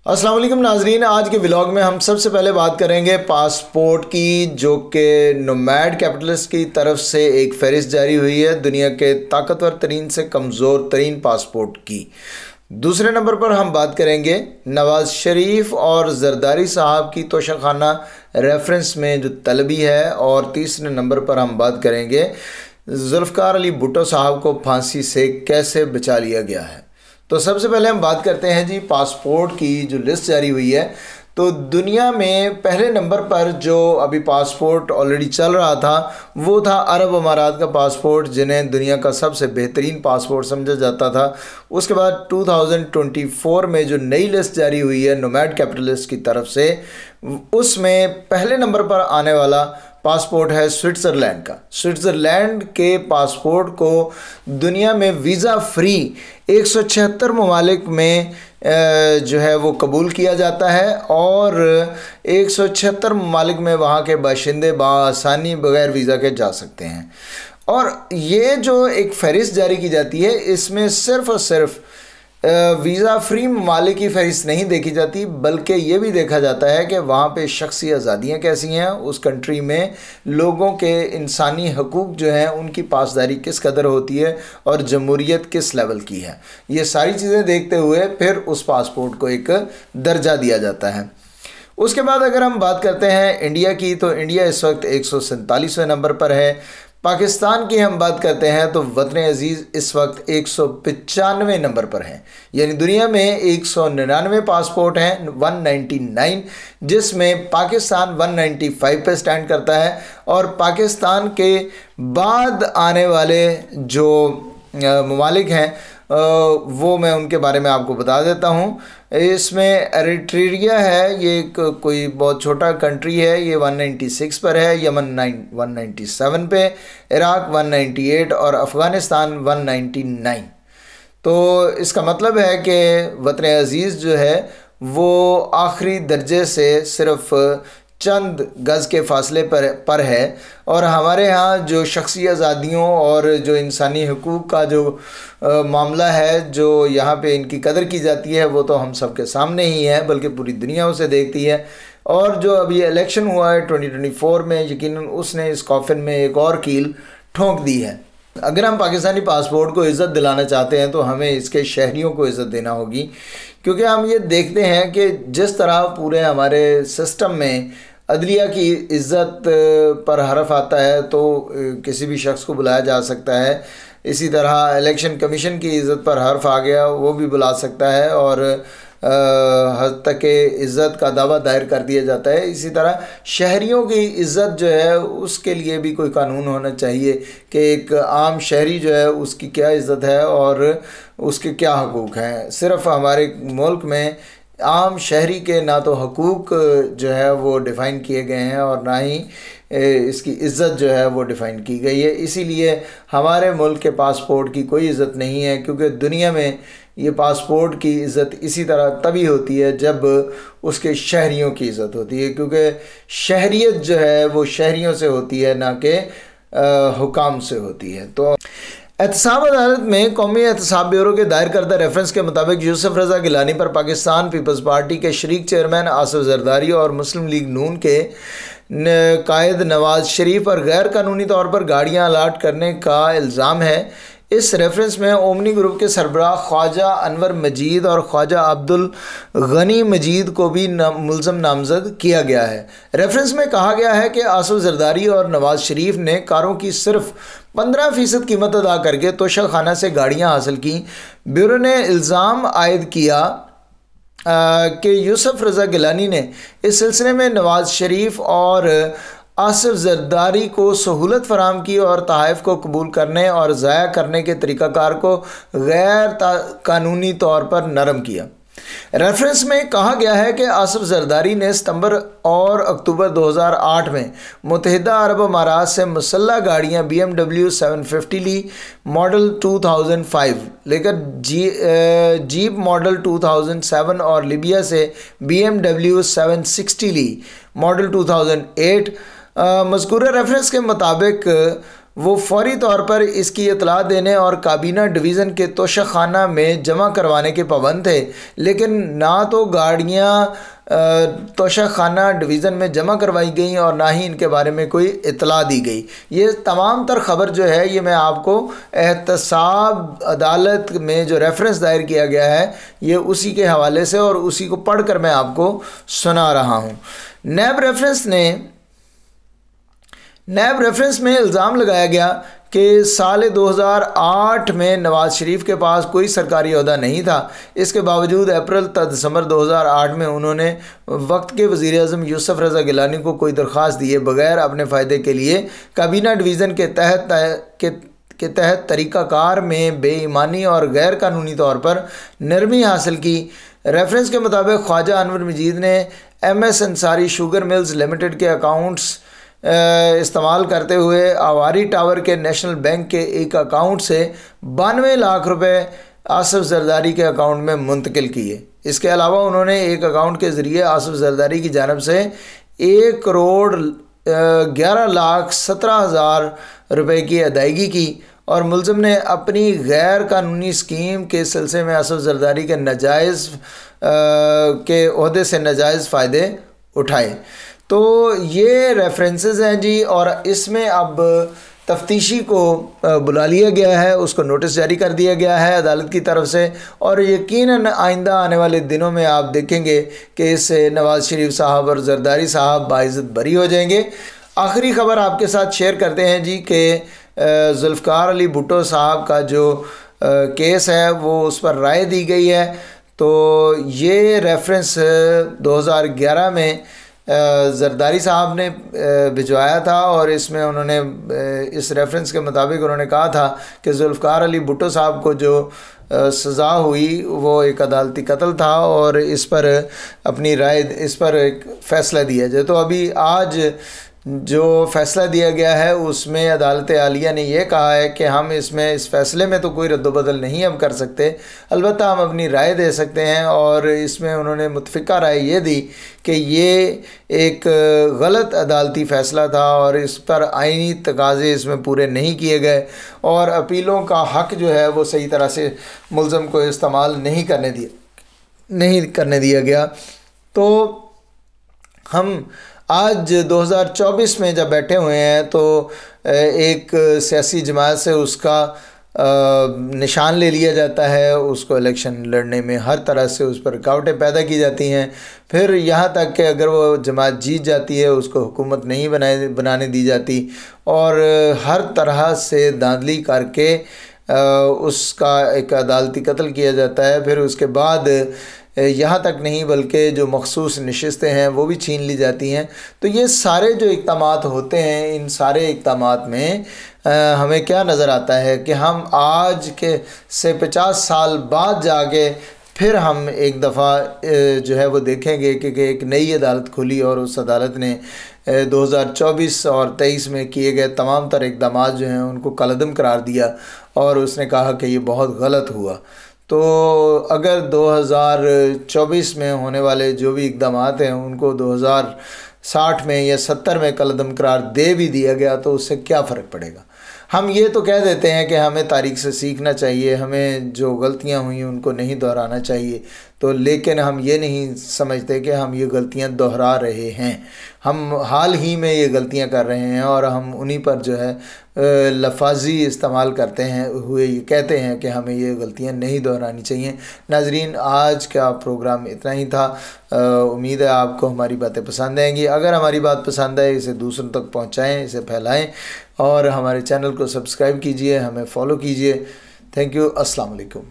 अस्सलाम वालेकुम नाजरीन, आज के व्लॉग में हम सबसे पहले बात करेंगे पासपोर्ट की, जो कि नोमैड कैपिटलिस्ट की तरफ से एक फहरिस्त जारी हुई है दुनिया के ताकतवर तरीन से कमज़ोर तरीन पासपोर्ट की। दूसरे नंबर पर हम बात करेंगे नवाज़ शरीफ और जरदारी साहब की तोशाखाना रेफरेंस में जो तलबी है, और तीसरे नंबर पर हम बात करेंगे जुल्फ़िकार अली भुट्टो साहब को फांसी से कैसे बचा लिया गया है। तो सबसे पहले हम बात करते हैं जी पासपोर्ट की जो लिस्ट जारी हुई है। तो दुनिया में पहले नंबर पर जो अभी पासपोर्ट ऑलरेडी चल रहा था वो था अरब अमारात का पासपोर्ट, जिन्हें दुनिया का सबसे बेहतरीन पासपोर्ट समझा जाता था। उसके बाद 2024 में जो नई लिस्ट जारी हुई है नोमैड कैपिटलिस्ट की तरफ से, उसमें पहले नंबर पर आने वाला पासपोर्ट है स्विट्ज़रलैंड का। स्विट्ज़रलैंड के पासपोर्ट को दुनिया में वीज़ा फ्री 176 ममालिक में जो है वो कबूल किया जाता है, और 176 ममालिक में वहाँ के बाशिंदे बआसानी बग़ैर वीज़ा के जा सकते हैं। और ये जो एक फ़हरिस्त जारी की जाती है, इसमें सिर्फ़ और सिर्फ वीज़ा फ्री ममालिक की फ़हरिस्त नहीं देखी जाती, बल्कि ये भी देखा जाता है कि वहाँ पे शख्सी आज़ादियाँ कैसी हैं, उस कंट्री में लोगों के इंसानी हकूक़ जो हैं उनकी पासदारी किस कदर होती है और जमहूरियत किस लेवल की है। ये सारी चीज़ें देखते हुए फिर उस पासपोर्ट को एक दर्जा दिया जाता है। उसके बाद अगर हम बात करते हैं इंडिया की, तो इंडिया इस वक्त 147वें नंबर पर है। पाकिस्तान की हम बात करते हैं तो वतन अजीज़ इस वक्त 195 नंबर पर हैं, यानी दुनिया में 199 पासपोर्ट हैं, 199, जिसमें पाकिस्तान 195 पे स्टैंड करता है। और पाकिस्तान के बाद आने वाले जो ममालिक हैं वो मैं उनके बारे में आपको बता देता हूँ। इसमें एरिट्रिया है, ये कोई बहुत छोटा कंट्री है, ये 196 पर है। यमन 197 पे, इराक़ 198 और अफ़गानिस्तान 199। तो इसका मतलब है कि वतन अजीज़ जो है वो आखिरी दर्जे से सिर्फ़ चंद गज़ के फासले पर है। और हमारे यहाँ जो शख्सी आज़ादियों और जो इंसानी हकूक़ का जो मामला है, जो यहाँ पे इनकी कदर की जाती है, वो तो हम सब के सामने ही है, बल्कि पूरी दुनिया उसे देखती है। और जो अभी इलेक्शन हुआ है 2024 में, यकीनन उसने इस कॉफिन में एक और कील ठोंक दी है। अगर हम पाकिस्तानी पासपोर्ट को इज़्ज़त दिलाना चाहते हैं तो हमें इसके शहरियों को इज़्ज़त देना होगी, क्योंकि हम ये देखते हैं कि जिस तरह पूरे हमारे सिस्टम में अदलिया की इज़्ज़त पर हरफ आता है तो किसी भी शख्स को बुलाया जा सकता है। इसी तरह इलेक्शन कमीशन की इज़्ज़त पर हरफ आ गया, वो भी बुला सकता है और हद तक के इज़्ज़त का दावा दायर कर दिया जाता है। इसी तरह शहरियों की इज़्ज़त जो है उसके लिए भी कोई कानून होना चाहिए कि एक आम शहरी जो है उसकी क्या इज़्ज़त है और उसके क्या हकूक़ हैं। सिर्फ़ हमारे मुल्क में आम शहरी के ना तो हकूक़ जो है वो डिफ़ाइन किए गए हैं और ना ही इसकी इज़्ज़त जो है वो डिफ़ाइन की गई है। इसीलिए हमारे मुल्क के पासपोर्ट की कोई इज़्ज़त नहीं है, क्योंकि दुनिया में ये पासपोर्ट की इज़्ज़त इसी तरह तभी होती है जब उसके शहरियों की इज़्ज़त होती है, क्योंकि शहरियत जो है वो शहरियों से होती है, ना कि हुकाम से होती है। तो एहतसाब अदालत में कौमी एहतसाब ब्यूरो के दायर करदा रेफरेंस के मुताबिक यूसुफ रज़ा गिलानी पर पाकिस्तान पीपल्स पार्टी के शरीक चेयरमैन आसिफ जरदारी और मुस्लिम लीग नून के कायद नवाज़ शरीफ पर गैर कानूनी तौर पर गाड़ियां अलाट करने का इल्ज़ाम है। इस रेफरेंस में ओमनी ग्रुप के सरबराह ख्वाजा अनवर मजीद और ख्वाजा अब्दुल गनी मजीद को भी मुल्ज़म नामज़द किया गया है। रेफरेंस में कहा गया है कि आसिफ जरदारी और नवाज़ शरीफ ने कारों की सिर्फ 15% कीमत अदा करके तोशाखाना से गाड़ियां हासिल की। ब्यूरो ने इल्ज़ाम आयद किया कि यूसुफ रज़ा गिलानी ने इस सिलसिले में नवाज़ शरीफ और आसिफ जरदारी को सहूलत फराहम की और तहफ़ को कबूल करने और ज़ाया करने के तरीक़ाकार को गैर कानूनी तौर पर नरम किया। रेफरेंस में कहा गया है कि आसिफ जरदारी ने सितंबर और अक्टूबर 2008 में मुत्तहिदा अरब अमारात से मुसल्लह गाड़ियाँ BMW 750 ली मॉडल 2005, लेकर जीप मॉडल 2007 और लीबिया से BMW 760 ली मॉडल 2008। मज़कूरा रेफरेंस के मुताबिक वो फौरी तौर पर इसकी इतला देने और काबीना डिवीज़न के तोशाखाना में जमा करवाने के पाबंद थे, लेकिन ना तो गाड़ियाँ तोशाखाना डिवीज़न में जमा करवाई गई और ना ही इनके बारे में कोई इतला दी गई। ये तमाम तर ख़बर जो है ये मैं आपको एहतसाब अदालत में जो रेफरेंस दायर किया गया है ये उसी के हवाले से और उसी को पढ़कर मैं आपको सुना रहा हूँ। नैब रेफरेंस में इल्ज़ाम लगाया गया कि साल 2008 में नवाज़ शरीफ के पास कोई सरकारी ओहदा नहीं था। इसके बावजूद अप्रैल दिसंबर 2008 में उन्होंने वक्त के वज़ीर आज़म यूसुफ रज़ा गिलानी को कोई दरख्वास्त दिए बगैर अपने फ़ायदे के लिए काबीना डिवीज़न के तहत तरीक़ाकार में बेईमानी और गैर कानूनी तौर पर नरमी हासिल की। रेफरेंस के मुताबिक ख्वाजा अनवर मजीद ने MS Ansari sugar mills limited के अकाउंट्स इस्तेमाल करते हुए आवारी टावर के नेशनल बैंक के एक अकाउंट से 92 लाख रुपए आसिफ जरदारी के अकाउंट में मुंतकिल किए। इसके अलावा उन्होंने एक अकाउंट के ज़रिए आसिफ जरदारी की जानिब से 1,11,17,000 रुपए की अदायगी की और मुलज़िम ने अपनी गैर कानूनी स्कीम के सिलसिले में आसिफ जरदारी के नाजायज़ के ओहदे से नाजायज़ फ़ायदे उठाए। तो ये रेफरेंसेस हैं जी, और इसमें अब तफ्तीशी को बुला लिया गया है, उसको नोटिस जारी कर दिया गया है अदालत की तरफ से, और यकीनन आइंदा आने वाले दिनों में आप देखेंगे कि इससे नवाज़ शरीफ साहब और जरदारी साहब बाइज़्ज़त बरी हो जाएंगे। आखिरी ख़बर आपके साथ शेयर करते हैं जी कि जुल्फ़कार अली भुट्टो साहब का जो केस है वो उस पर राय दी गई है। तो ये रेफरेंस 2011 में जरदारी साहब ने भिजवाया था और इसमें उन्होंने इस रेफरेंस के मुताबिक उन्होंने कहा था कि जुल्फ़कार अली भुट्टो साहब को जो सज़ा हुई वो एक अदालती कत्ल था और इस पर अपनी राय, इस पर एक फ़ैसला दिया जाए। तो अभी आज जो फ़ैसला दिया गया है उसमें अदालत आलिया ने यह कहा है कि हम इसमें इस फ़ैसले में तो कोई रद्द-बदल नहीं हम कर सकते, अलबत्ता हम अपनी राय दे सकते हैं। और इसमें उन्होंने मुतफ़िका राय ये दी कि ये एक गलत अदालती फ़ैसला था और इस पर आईनी तकाज़े इसमें पूरे नहीं किए गए और अपीलों का हक़ जो है वो सही तरह से मुल्ज़म को इस्तेमाल नहीं करने दिया गया। तो हम आज 2024 में जब बैठे हुए हैं तो एक सियासी जमात से उसका निशान ले लिया जाता है, उसको इलेक्शन लड़ने में हर तरह से उस पर रुकावटें पैदा की जाती हैं। फिर यहाँ तक कि अगर वो जमात जीत जाती है उसको हुकूमत नहीं बनाने दी जाती और हर तरह से धांधली करके उसका एक अदालती कत्ल किया जाता है। फिर उसके बाद यहाँ तक नहीं बल्कि जो मखसूस नशिस्तें हैं वो भी छीन ली जाती हैं। तो ये सारे जो इक़दामात होते हैं, इन सारे इक़दामात में हमें क्या नज़र आता है कि हम आज के से 50 साल बाद जाके फिर हम एक दफ़ा जो है वो देखेंगे कि एक नई अदालत खुली और उस अदालत ने 2024 और 23 में किए गए तमाम तर इक़दामात जो हैं उनको कलअदम करार दिया और उसने कहा कि ये बहुत गलत हुआ। तो अगर 2024 में होने वाले जो भी इक़दामात हैं उनको 2060 में या 70 में कलअदम करार दे भी दिया गया तो उससे क्या फ़र्क पड़ेगा। हम ये तो कह देते हैं कि हमें तारीख़ से सीखना चाहिए, हमें जो गलतियां हुई उनको नहीं दोहराना चाहिए, तो लेकिन हम ये नहीं समझते कि हम ये गलतियां दोहरा रहे हैं। हम हाल ही में ये गलतियां कर रहे हैं और हम उन्हीं पर जो है लफाजी इस्तेमाल करते हैं हुए ये कहते हैं कि हमें ये गलतियां नहीं दोहरानी चाहिए। नाजरीन, आज का प्रोग्राम इतना ही था। उम्मीद है आपको हमारी बातें पसंद आएंगी। अगर हमारी बात पसंद आए इसे दूसरों तक पहुंचाएं, इसे फैलाएं और हमारे चैनल को सब्सक्राइब कीजिए, हमें फॉलो कीजिए। Thank you. अस्सलाम वालेकुम।